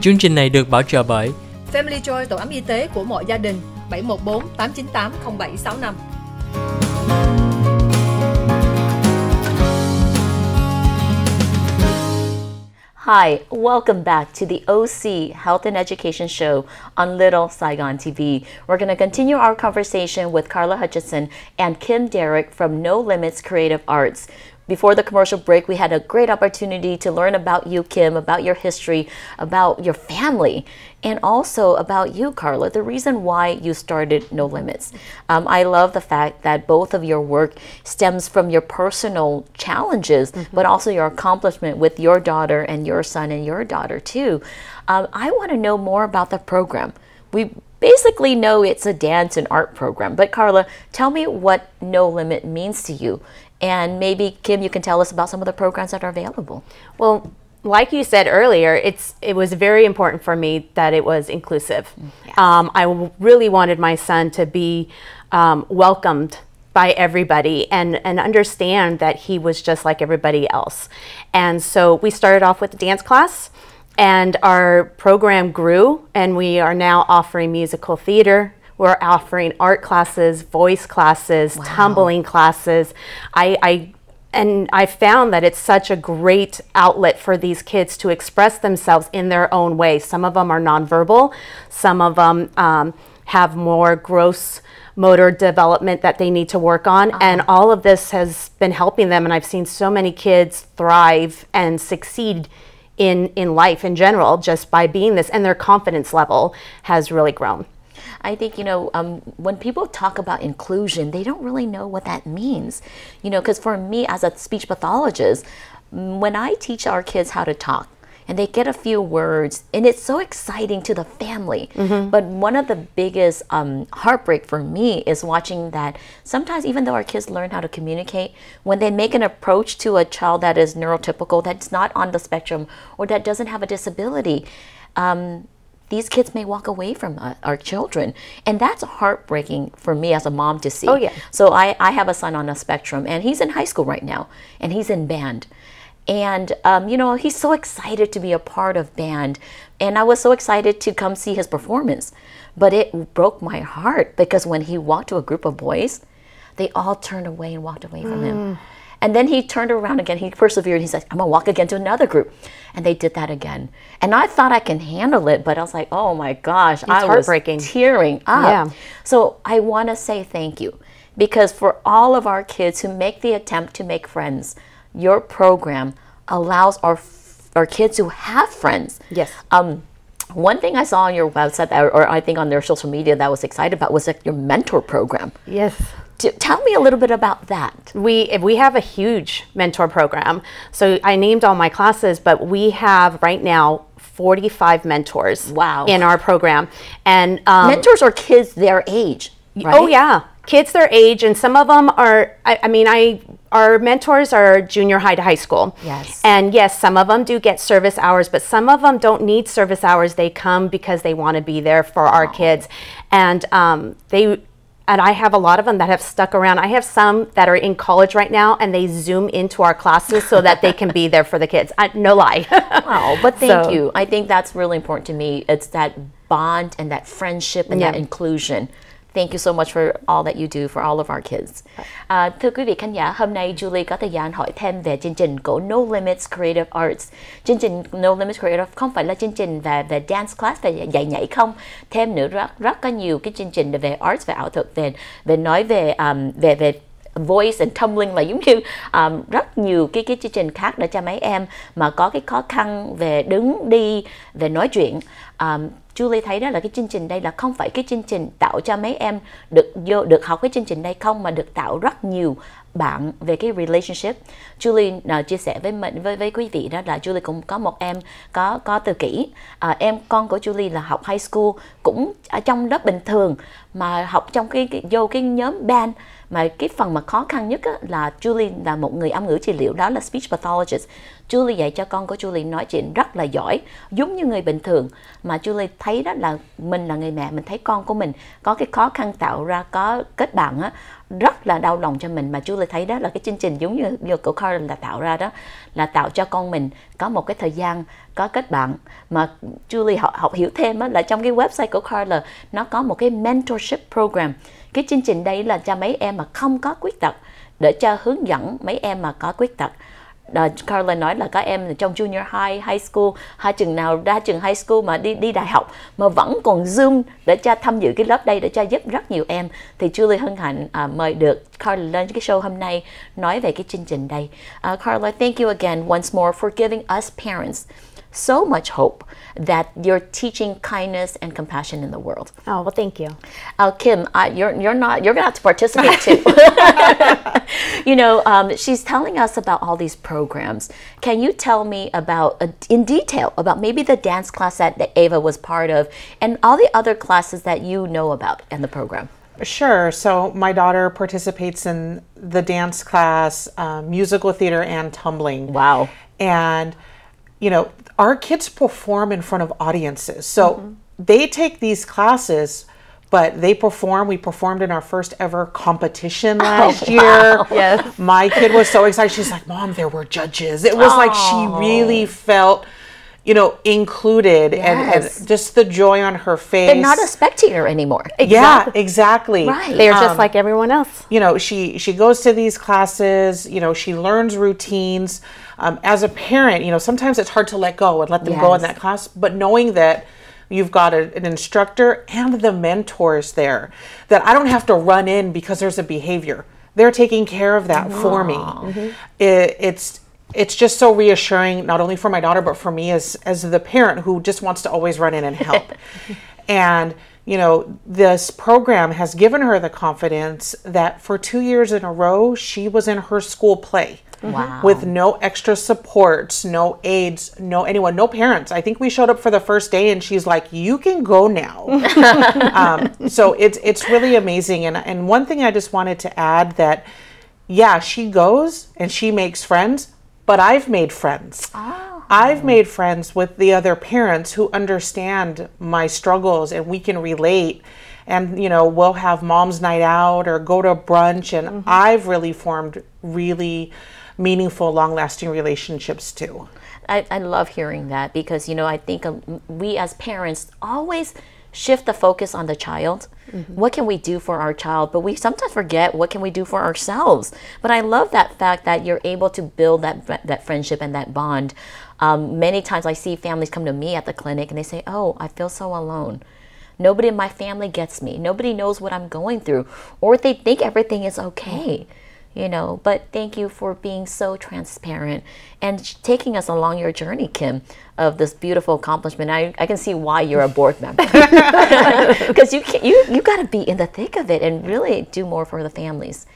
Chương trình này được bảo trợ bởi Family Joy, tổ ấm y tế của mọi gia đình, 714 898 0765. Hi, welcome back to the OC Health and Education Show on Little Saigon TV. We're going to continue our conversation with Carla Hutchison and Kim Derrick from No Limits Creative Arts. Before the commercial break, we had a great opportunity to learn about you, Kim, about your history, about your family, and also about you, Carla, the reason why you started No Limits. I love the fact that both of your work stems from your personal challenges, but also your accomplishment with your daughter and your son and your daughter too. I want to know more about the program. We basically know it's a dance and art program, but Carla, tell me what No Limit means to you. And maybe, Kim, you can tell us about some of the programs that are available. Well, like you said earlier, it was very important for me that it was inclusive. Yes. I really wanted my son to be welcomed by everybody and understand that he was just like everybody else. And so we started off with a dance class, and our program grew, and we are now offering musical theater. We're offering art classes, voice classes, tumbling classes. I found that it's such a great outlet for these kids to express themselves in their own way. Some of them are nonverbal. Some of them have more gross motor development that they need to work on. And all of this has been helping them. And I've seen so many kids thrive and succeed in life in general just by being this. And their confidence level has really grown. I think, when people talk about inclusion, they don't really know what that means. Because for me as a speech pathologist, when I teach our kids how to talk, and they get a few words, and it's so exciting to the family. But one of the biggest heartbreak for me is watching that sometimes, even though our kids learn how to communicate, when they make an approach to a child that is neurotypical, that's not on the spectrum, or that doesn't have a disability, these kids may walk away from our children. And that's heartbreaking for me as a mom to see. Oh, yeah. So I have a son on a spectrum, and he's in high school right now, and he's in band. And, he's so excited to be a part of band. And I was so excited to come see his performance. But it broke my heart because when he walked to a group of boys, they all turned away and walked away from him. And then he turned around again. He persevered. He said, I'm going to walk again to another group. And they did that again. And I thought I can handle it, but I was like, oh my gosh, I was tearing up. Yeah. So I want to say thank you, because for all of our kids who make the attempt to make friends, your program allows our kids to have friends. Yes. One thing I saw on your website, or I think on their social media, that I was excited about was your mentor program. Yes. Tell me a little bit about that. We have a huge mentor program. So I named all my classes, but we have right now 45 mentors in our program. And mentors are kids their age, right? Oh yeah, kids their age, and some of them are, our mentors are junior high to high school. Yes. And yes, some of them do get service hours, but some of them don't need service hours. They come because they want to be there for our kids. And and I have a lot of them that have stuck around. I have some that are in college right now, and they Zoom into our classes so that they can be there for the kids. No lie. Wow, but thank you. I think that's really important to me. It's that bond and that friendship and that inclusion. Thank you so much for all that you do for all of our kids. Thưa quý vị khán giả, hôm nay Julie có thời gian hỏi thêm về chương trình của No Limits Creative Arts. Chương trình No Limits Creative không phải là chương trình về dance class, về dạy nhảy không. Thêm nữa rất có nhiều cái chương trình về arts, về ảo thuật, về nói về voice and tumbling, là giống như rất nhiều cái chương trình khác để cho mấy em mà có cái khó khăn về đứng đi, về nói chuyện. Julie thấy đó là cái chương trình đây là không phải cái chương trình tạo cho mấy em được học cái chương trình đây không, mà được tạo rất nhiều bạn về cái relationship. Julie chia sẻ với quý vị đó là Julie cũng có một em có tự kỷ. Con của Julie là học high school, cũng ở trong lớp bình thường mà học trong vô cái nhóm band. Mà cái phần mà khó khăn nhất là Julie là một người âm ngữ trị liệu, đó là speech pathologist. Julie dạy cho con của Julie nói chuyện rất là giỏi, giống như người bình thường. Mà Julie thấy đó là mình là người mẹ, mình thấy con của mình có cái khó khăn tạo ra có kết bạn rất là đau lòng cho mình, mà Julie thấy đó là cái chương trình giống như của Carl là tạo ra đó, là tạo cho con mình có một cái thời gian có kết bạn. Mà Julie học hiểu thêm là trong cái website của Carl là nó có một cái mentorship program. Cái chương trình đây là cho mấy em mà không có khuyết tật, để cho hướng dẫn mấy em mà có khuyết tật. Carla nói là các em trong junior high school, hai chừng nào ra trường high school mà đi đại học mà vẫn còn Zoom để cho tham dự cái lớp đây, để cho giúp rất nhiều em. Thì Julie hân hạnh mời được Carla lên cái show hôm nay nói về cái chương trình đây. Carla, thank you again once more for giving us parents so much hope that you're teaching kindness and compassion in the world. Oh, well, thank you. Kim, you're gonna have to participate too. You know, she's telling us about all these programs. Can you tell me about, in detail, about maybe the dance class that Ava was part of and all the other classes that you know about in the program? Sure. So my daughter participates in the dance class, musical theater, and tumbling. Wow. And, you know, our kids perform in front of audiences. So they take these classes, but they perform. We performed in our first ever competition last year. Yes. My kid was so excited. She's like, Mom, there were judges. It was like she really felt, you know, included, and just the joy on her face. They're not a spectator anymore. Yeah, exactly. Right. They're just like everyone else. You know, she goes to these classes, you know, she learns routines. As a parent, you know, sometimes it's hard to let go and let them go in that class, but knowing that you've got an instructor and the mentors there, that I don't have to run in because there's a behavior. They're taking care of that for me. It's just so reassuring, not only for my daughter, but for me as the parent who just wants to always run in and help. And, you know, this program has given her the confidence that for 2 years in a row, she was in her school play. Wow. With no extra supports, no aides, no anyone, no parents. I think we showed up for the first day and she's like, you can go now. So it's really amazing. And one thing I just wanted to add that, yeah, she goes and she makes friends, but I've made friends. I've made friends with the other parents who understand my struggles, and we can relate. And, you know, we'll have mom's night out or go to brunch. And I've really formed really meaningful, long-lasting relationships too. I love hearing that, because, you know, I think we as parents always shift the focus on the child. What can we do for our child? But we sometimes forget, what can we do for ourselves? But I love that fact that you're able to build that friendship and that bond. Many times I see families come to me at the clinic and they say, oh, I feel so alone. Nobody in my family gets me. Nobody knows what I'm going through. Or they think everything is okay. You know, but thank you for being so transparent and taking us along your journey, Kim, of this beautiful accomplishment. I can see why you're a board member, because you got to be in the thick of it and really do more for the families.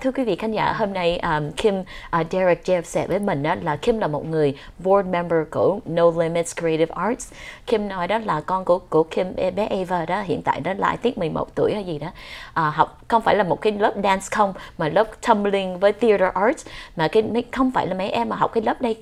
Thưa quý vị khán giả, hôm nay Kim Derek chia sẻ với mình đó là Kim là một người board member của No Limits Creative Arts. Kim nói đó là con của Kim, bé Ava đó, hiện tại đó là I think 11 tuổi hay gì đó, học không phải là một cái lớp dance không, mà lớp tumbling với theater arts, mà không phải là mấy em mà học cái lớp đây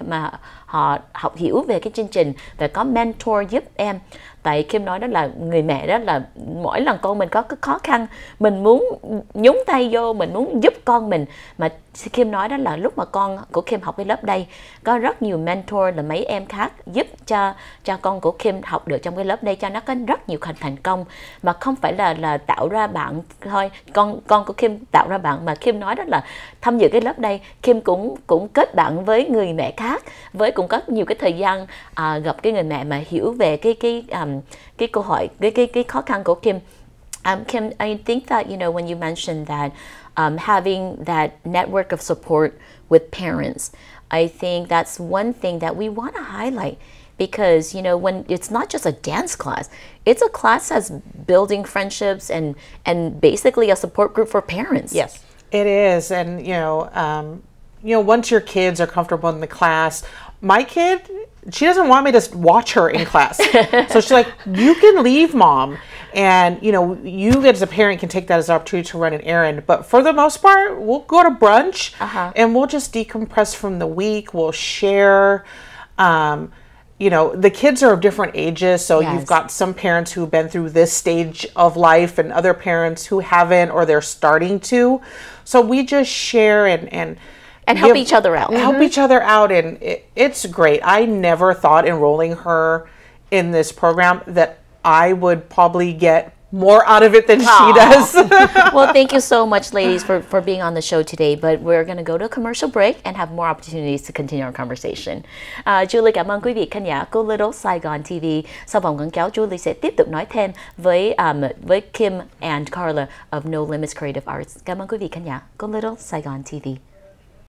mà họ học hiểu về cái chương trình và có mentor giúp em. Tại Kim nói đó là người mẹ đó là mỗi lần con mình có cái khó khăn, mình muốn nhúng tay vô, mình muốn giúp con mình. Mà Kim nói đó là lúc mà con của Kim học cái lớp đây, có rất nhiều mentor là mấy em khác giúp cho con của Kim học được trong cái lớp đây, cho nó có rất nhiều thành công. Mà không phải là tạo ra bạn thôi, con của Kim tạo ra bạn, mà Kim nói đó là tham dự cái lớp đây, Kim cũng kết bạn với người mẹ khác, với cũng có nhiều cái thời gian gặp cái người mẹ mà hiểu về cái câu hỏi, cái khó khăn của Kim. Kim, I think that, you know, when you mentioned that having that network of support with parents, I think that's one thing that we want to highlight, because, you know, when it's not just a dance class, it's a class that's building friendships and basically a support group for parents. Yes, it is. And, you know, once your kids are comfortable in the class, my kid, she doesn't want me to watch her in class. So she's like, you can leave, Mom. And, you know, you as a parent can take that as an opportunity to run an errand. But for the most part, we'll go to brunch and we'll just decompress from the week. We'll share. you know, the kids are of different ages. So you've got some parents who've been through this stage of life and other parents who haven't, or they're starting to. So we just share and help each other out. Help each other out. And it's great. I never thought enrolling her in this program that I would probably get more out of it than she does. Well, thank you so much, ladies, for being on the show today. But we're going to go to a commercial break and have more opportunities to continue our conversation. Julie cảm ơn quý vị khán giả của Little Saigon TV. Sau vòng quảng cáo, Julie sẽ tiếp tục nói thêm với Kim and Carla of No Limits Creative Arts. Cảm ơn quý vị khán giả của Little Saigon TV.